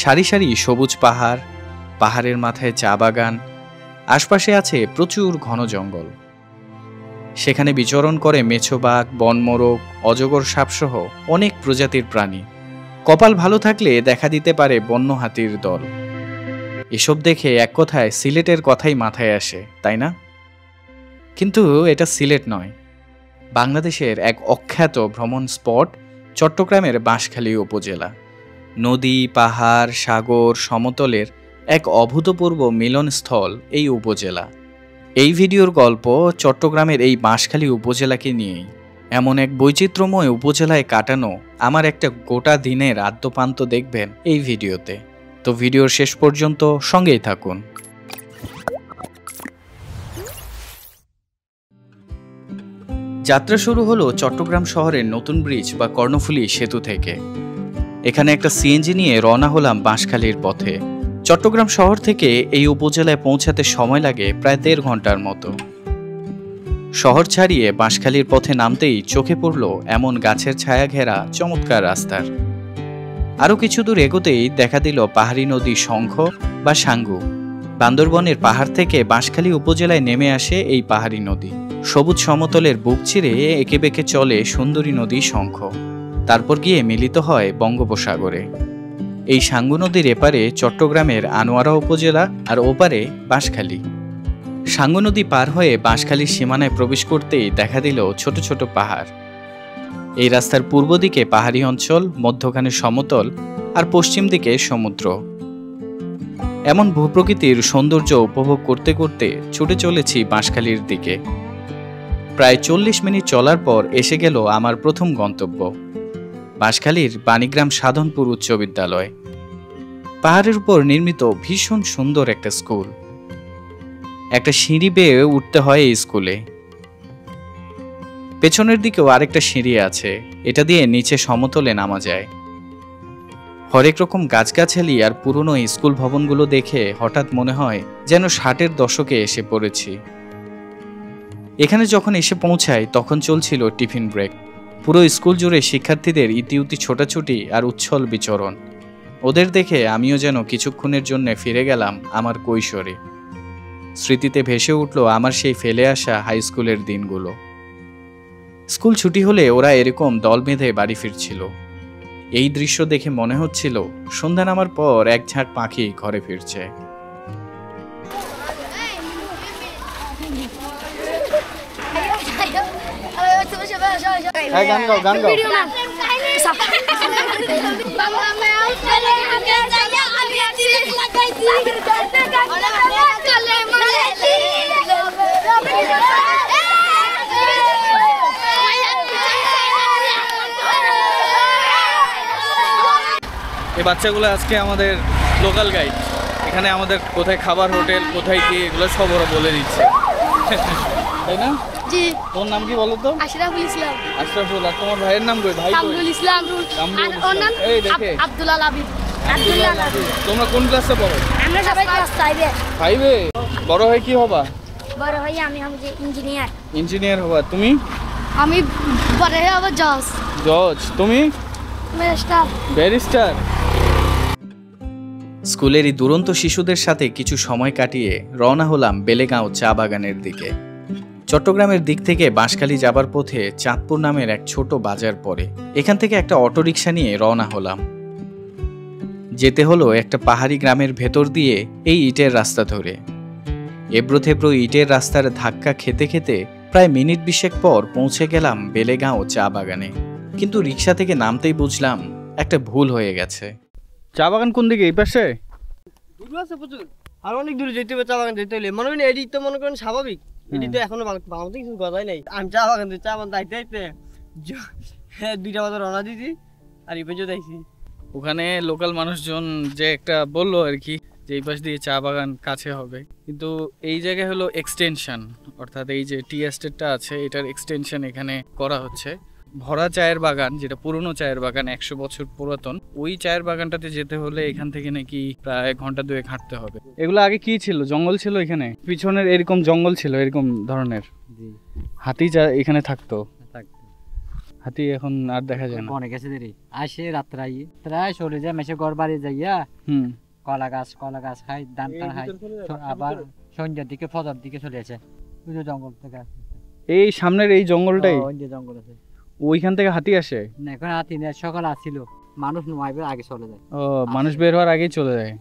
সারি সারি সবুজ পাহাড়, পাহাড়ের মাথায় চা বাগান, আশপাশে আছে প্রচুর ঘন জঙ্গল। সেখানে বিচরণ করে মেছোবাঘ, বনমোরগ, অজগর সাপসহ অনেক প্রজাতির প্রাণী। কপাল ভালো থাকলে দেখা দিতে পারে বন্য হাতির দল। এসব দেখে এক কথায় সিলেটের কথাই মাথায় আসে, তাই না? কিন্তু এটা সিলেট নয়, বাংলাদেশের এক অখ্যাত ভ্রমণ স্পট চট্টগ্রামের বাঁশখালী উপজেলা। নদী, পাহাড়, সাগর, সমতলের এক অভূতপূর্ব মিলনস্থল এই উপজেলা। এই ভিডিওর গল্প চট্টগ্রামের এই বাঁশখালী উপজেলাকে নিয়েই। এমন এক বৈচিত্র্যময় উপজেলায় কাটানো আমার একটা গোটা দিনের আদ্যপান্ত দেখবেন এই ভিডিওতে। তো ভিডিওর শেষ পর্যন্ত সঙ্গেই থাকুন। যাত্রা শুরু হলো চট্টগ্রাম শহরের নতুন ব্রিজ বা কর্ণফুলী সেতু থেকে। এখানে একটা সিএনজি নিয়ে রওনা হলাম বাঁশখালীর পথে। চট্টগ্রাম শহর থেকে এই উপজেলায় পৌঁছাতে সময় লাগে প্রায় 1.5 ঘন্টার মতো। শহর ছাড়িয়ে বাঁশখালীর পথে নামতেই চোখে পড়ল এমন গাছের ছায়া ঘেরা চমৎকার রাস্তার। আরও কিছু দূর এগোতেই দেখা দিল পাহাড়ি নদী শঙ্খ বা সাঙ্গু। বান্দরবনের পাহাড় থেকে বাঁশখালী উপজেলায় নেমে আসে এই পাহাড়ি নদী। সবুজ সমতলের বুক চিরে এঁকে বেঁকে চলে সুন্দরী নদী শঙ্খ, তারপর গিয়ে মিলিত হয় বঙ্গোপসাগরে। এই সাঙ্গু নদীর এপারে চট্টগ্রামের আনোয়ারা উপজেলা আর ওপারে বাঁশখালী। সাঙ্গু নদী পার হয়ে বাঁশখালীর সীমানায় প্রবেশ করতেই দেখা দিল ছোট ছোট পাহাড়। এই রাস্তার পূর্ব দিকে পাহাড়ি অঞ্চল, মধ্যখানে সমতল আর পশ্চিম দিকে সমুদ্র। এমন ভূপ্রকৃতির সৌন্দর্য উপভোগ করতে করতে ছুটে চলেছি বাঁশখালীর দিকে। প্রায় 40 মিনিট চলার পর এসে গেল আমার প্রথম গন্তব্য, বাঁশখালীর বাণীগ্রাম সাধনপুর উচ্চ বিদ্যালয়। পাহাড়ের উপর নির্মিত ভীষণ সুন্দর একটা স্কুল। একটা সিঁড়ি বেয়ে উঠতে হয় এই স্কুলে। পেছনের দিকেও আরেকটা সিঁড়ি আছে, এটা দিয়ে নিচে সমতলে নামা যায়। হরেক রকম গাছগাছালি আর পুরনো স্কুল ভবনগুলো দেখে হঠাৎ মনে হয় যেন 60-এর দশকে এসে পড়েছি। এখানে যখন এসে পৌঁছাই তখন চলছিল টিফিন ব্রেক। পুরো স্কুল জুড়ে শিক্ষার্থীদের ইতিউতি ছোটাছুটি আর উচ্ছল বিচরণ। ওদের দেখে আমিও যেন কিছুক্ষণের জন্য ফিরে গেলাম আমার কৈশোরে। স্মৃতিতে ভেসে উঠল আমার সেই ফেলে আসা হাই স্কুলের দিনগুলো। স্কুল ছুটি হলে ওরা এরকম দল বেঁধে বাড়ি ফিরছিল। এই দৃশ্য দেখে মনে হচ্ছিল সন্ধ্যা নামার পর এক ঝাঁক পাখি ঘরে ফিরছে। এই বাচ্চাগুলো আজকে আমাদের লোকাল গাইড। এখানে আমাদের কোথায় খাবার, হোটেল, কোথায় কি, এগুলো সব ওরা বলে দিচ্ছে, তাই না? জি। তোমার নাম কি বলো তো? আশরাফুল ইসলাম। আশরাফুল। আর তোমার ভাইয়ের নাম কই? ভাই কামরুল ইসলাম। আর ওর নাম আব্দুল্লাহ আবিদ। আব্দুল্লাহ আবিদ। তোমরা কোন ক্লাসে পড়ো? আমরা সবাই ক্লাস 5-এ। 5-এ? বড় হয়ে কি হবা? বড় হয়ে আমি হব যে ইঞ্জিনিয়ার। ইঞ্জিনিয়ার হবা। তুমি? আমি বড় হয়ে হব জজ। জজ। তুমি? ব্যারিস্টার। ব্যারিস্টার। স্কুলের এই দুরন্ত শিশুদের সাথে কিছু সময় কাটিয়ে রওনা হলাম বেলেগাঁও চা বাগানের দিকে। চট্টগ্রামের দিক থেকে বাঁশখালী যাবার পথে চাঁদপুর নামের এক ছোট বাজার পড়ে। এখান থেকে একটা অটোরিকশা নিয়ে রওনা হলাম। যেতে হলো একটা পাহাড়ি গ্রামের ভেতর দিয়ে এই ইটের রাস্তা ধরে। এবড়ো থেবড়ো ইটের রাস্তার ধাক্কা খেতে খেতে প্রায় মিনিট 20 পর পৌঁছে গেলাম বেলেগাঁও চা বাগানে। কিন্তু রিক্সা থেকে নামতেই বুঝলাম একটা ভুল হয়ে গেছে। চা বাগান কোন দিকে? এই পাশে? দূর আছে প্রচুর, আর অনেক দূরে যেতে হবে চা বাগান যেতে হলে। মনে হয় না এদিক তো মনে করেন স্বাভাবিক, এদিক তো এখনো বাংলাতে কিছু কথাই নাই। আমি চা বাগান আইতে আইতে 2টা বাজার রওনা দিছি আর এই পর্যন্ত আইছি। ওখানে লোকাল মানুষজন যে একটা বললো আর কি যে এই পাশ দিয়ে চা বাগান কাছে হবে, কিন্তু এই জায়গায় হলো এক্সটেনশন, অর্থাৎ এই যে টি এস্টেটটা আছে এটার এক্সটেনশন এখানে করা হচ্ছে। ভরা চায়ের বাগান, যেটা পুরনো চায়ের বাগান, 100 বছর পুরাতন, ওই চায়ের বাগানটাতে যেতে হলে এখান থেকে নাকি প্রায় ঘন্টা 2 হাঁটতে হবে। এগুলো আগে কি ছিল? জঙ্গল ছিল এখানে? পিছনের এরকম জঙ্গল ছিল এরকম ধরনের? হাতি এখানে থাকতো? হাতি এখন আর দেখা যায় না। বনে গেছে দেরি আসে রাত্রে প্রায় চলে যায় মেসে ঘর বাড়ি যাইয়া কলা গাছ খাই ধান টান খাই আবার সন্ধ্যার দিকে ফজর দিকে চলে আসে ওই যে জঙ্গল থেকে এই সামনের এই জঙ্গলটাই ওই যে জঙ্গল আছে ওইখান থেকে হাতি আসে না এখন হাতি নেই সকাল আসছিল মানুষ নোয়াইবে আগে চলে যায়। ও মানুষ বের হওয়ার আগেই চলে যায়।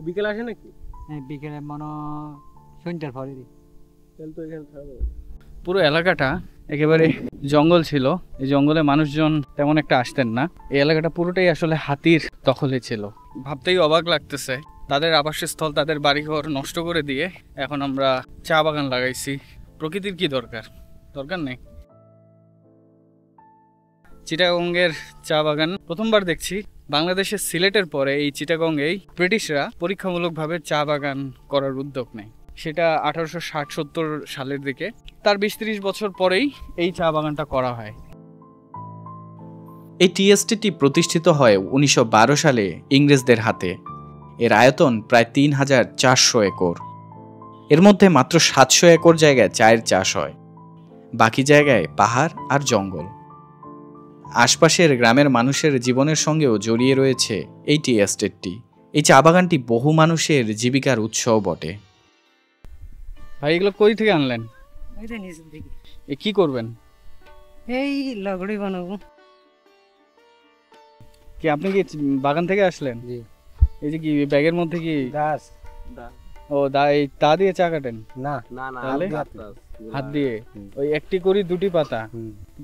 বিকেল আসে নাকি? বিকেলে মনে সন্ধ্যার পরে পুরো এলাকাটা একেবারে জঙ্গল ছিল। এই জঙ্গলে মানুষজন তেমন একটা আসতেন না। এই এলাকাটা পুরোটাই আসলে হাতির দখলে ছিল। ভাবতেই অবাক লাগতেছে, তাদের আবাসস্থল তাদের বাড়িঘর নষ্ট করে দিয়ে এখন আমরা চা বাগান লাগাইছি। প্রকৃতির কি দরকার? দরকার নেই। চিটাগংয়ের চা বাগান প্রথমবার দেখছি। বাংলাদেশের সিলেটের পরে এই চিটাগংয়েই ব্রিটিশরা পরীক্ষামূলকভাবে চা বাগান করার উদ্যোগ নেয়। সেটা 1860-70 সালের দিকে। তার 20-30 বছর পরেই এই চা বাগানটা করা হয়। এই টি এস্টেটটি প্রতিষ্ঠিত হয় 1912 সালে ইংরেজদের হাতে। এর আয়তন প্রায় 3400 একর। এর মধ্যে মাত্র 700 একর জায়গায় চায়ের চাষ হয়, বাকি জায়গায় পাহাড় আর জঙ্গল। আশপাশের গ্রামের মানুষের জীবনের সঙ্গেও জড়িয়ে রয়েছে এই টি এস্টেটটি। এই চা বাগানটি বহু মানুষের জীবিকার উৎসও বটে। ভাই এগুলো কই থেকে আনলেন? এ কি করবেন? এই লগড়ি বানাবো। কি আপনি কি বাগান থেকে আসলেন? জি। এই যে কি ব্যাগের মধ্যে কি গাছ? ও তা দিয়ে চা কাটেন? না না না, তাহলে হাত দিয়ে ওই একটি করি দুটি পাতা।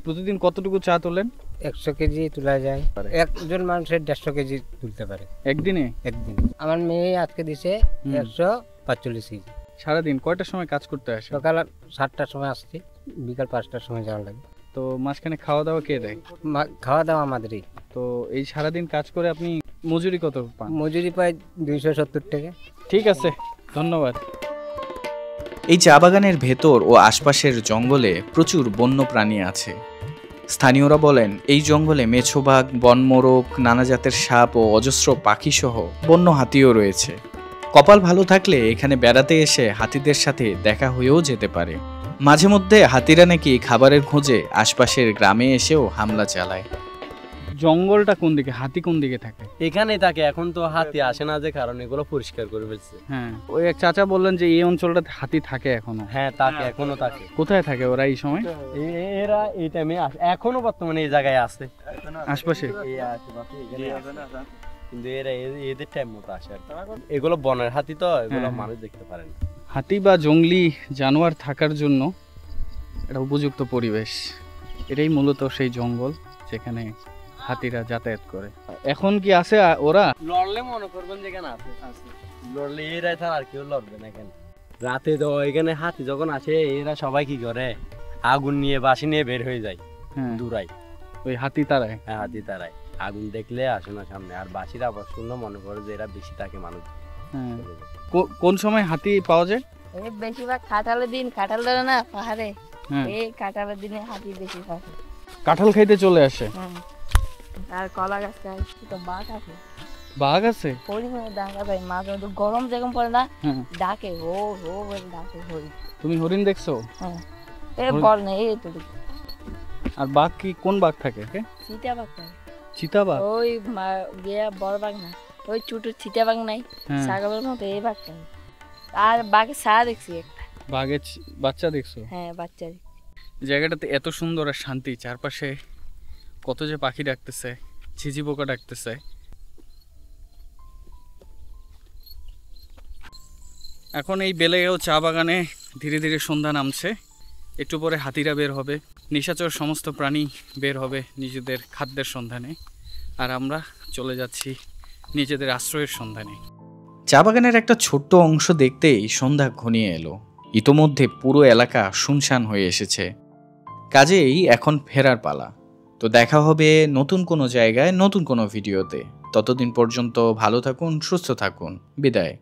প্রতিদিন কতটুকু চা তোলেন? 100 কেজি তোলা যায়। একজন মানুষের 150 কেজি তুলতে পারে একদিনে? একদিন। আমার মেয়ে আজকে দিছে 145 কেজি। সারাদিন কয়টার সময় কাজ করতে আসে? সকাল 7টার সময় আসছি, বিকাল 5টার সময় যাওয়া লাগে। তো মাঝখানে খাওয়া দাওয়া কে দেয়? খাওয়া দাওয়া আমাদেরই। তো এই সারাদিন কাজ করে আপনি মজুরি কত পান? মজুরি পাই 270 টাকা। ঠিক আছে, ধন্যবাদ। এই চা বাগানের ভেতর ও আশপাশের জঙ্গলে প্রচুর বন্য প্রাণী আছে। স্থানীয়রা বলেন এই জঙ্গলে মেছোবাঘ, বনমোরগ, নানা জাতের সাপ ও অজস্র পাখি সহ বন্য হাতিও রয়েছে। কপাল ভালো থাকলে এখানে বেড়াতে এসে হাতিদের সাথে দেখা হয়েও যেতে পারে। মাঝে মধ্যে হাতিরা নাকি খাবারের খোঁজে আশপাশের গ্রামে এসেও হামলা চালায়। জঙ্গলটা কোন দিকে? হাতি কোন দিকে থাকে? এখানেই থাকে। এখন তো হাতি আসে না, যে কারণে এগুলো পরিষ্কার করে ফেলছে। হ্যাঁ, ওই এক চাচা বললেন যে এই অঞ্চলটাতে হাতি থাকে এখনো। হ্যাঁ থাকে, এখনো থাকে। কোথায় থাকে ওরা এই সময়? এরা এই টাইমে আসে, এখনো বর্তমানে এই জায়গায় আছে আশপাশে। এই আশেপাশে এখানে আছে, কিন্তু এরা এদের টাইম মতো আসে আর কি। এগুলো বনের হাতি তো, এগুলো মানুষ দেখতে পারে না। হাতি বা জঙ্গলি জানোয়ার থাকার জন্য একটা উপযুক্ত পরিবেশ। এটাই মূলত সেই জঙ্গল যেখানে হাতিরা যাতায়াত করে। এখন কি আছে ওরা? লড়লে মনে করবেন যেখানে আছে, লড়লে এরা ছাড়া আর কেউ লড়বে না। এখানে রাতে তো এখানে হাতি যখন আসে, এরা সবাই কি করে, আগুন নিয়ে বাসি নিয়ে বের হয়ে যায়, দূরাই ওই হাতি তারায়। হ্যাঁ হাতি তারাই আগুন দেখলে আসে না সামনে। আর বাসির আবার শুনলে মনে করে যে এরা বেশি থাকে মানুষ। কোন সময় হাতি পাওয়া যায়? এই বেশিরভাগ কাঁঠালের দিন, কাঁঠাল ধরে না পাহাড়ে, এই কাঁঠালের দিনে হাতি বেশি থাকে। কাঁঠাল খাইতে চলে আসে। আর কলা গাছ খায়। তো বাঘ আছে। বাঘ আছে? পরিমাণে ডাকা যায় মাঝে মধ্যে, গরম যখন পড়ে না ডাকে হো হো বলে ডাকে হরিণ। তুমি হরিণ দেখছো? হ্যাঁ, এই বল না এই তো। আর বাঘ কি কোন বাঘ থাকে? চিতাবাঘ থাকে। চিতাবাঘ? ওই বড় বাঘ না, ওই ছোট চিতাবাঘ নাই ছাগলের মতো, এই বাঘ থাকে। আর বাঘের ছায়া দেখছি একটা। বাঘের বাচ্চা দেখছো? হ্যাঁ, বাচ্চা। জায়গাটাতে এত সুন্দর আর শান্তি, চারপাশে কত যে পাখি ডাকতেছে, ঝিঝি পোকা ডাকতেছে। এখন এই বেলেগাঁও চা বাগানে ধীরে ধীরে সন্ধ্যা নামছে। একটু পরে হাতিরা বের হবে, নিশাচর সমস্ত প্রাণী বের হবে নিজেদের খাদ্যের সন্ধানে, আর আমরা চলে যাচ্ছি নিজেদের আশ্রয়ের সন্ধানে। চা বাগানের একটা ছোট্ট অংশ দেখতেই সন্ধ্যা ঘনিয়ে এলো। ইতোমধ্যে পুরো এলাকা শুনশান হয়ে এসেছে। কাজেই এখন ফেরার পালা। তো দেখা হবে নতুন কোনো জায়গায়, নতুন কোনো ভিডিওতে। ততদিন পর্যন্ত ভালো থাকুন, সুস্থ থাকুন। বিদায়।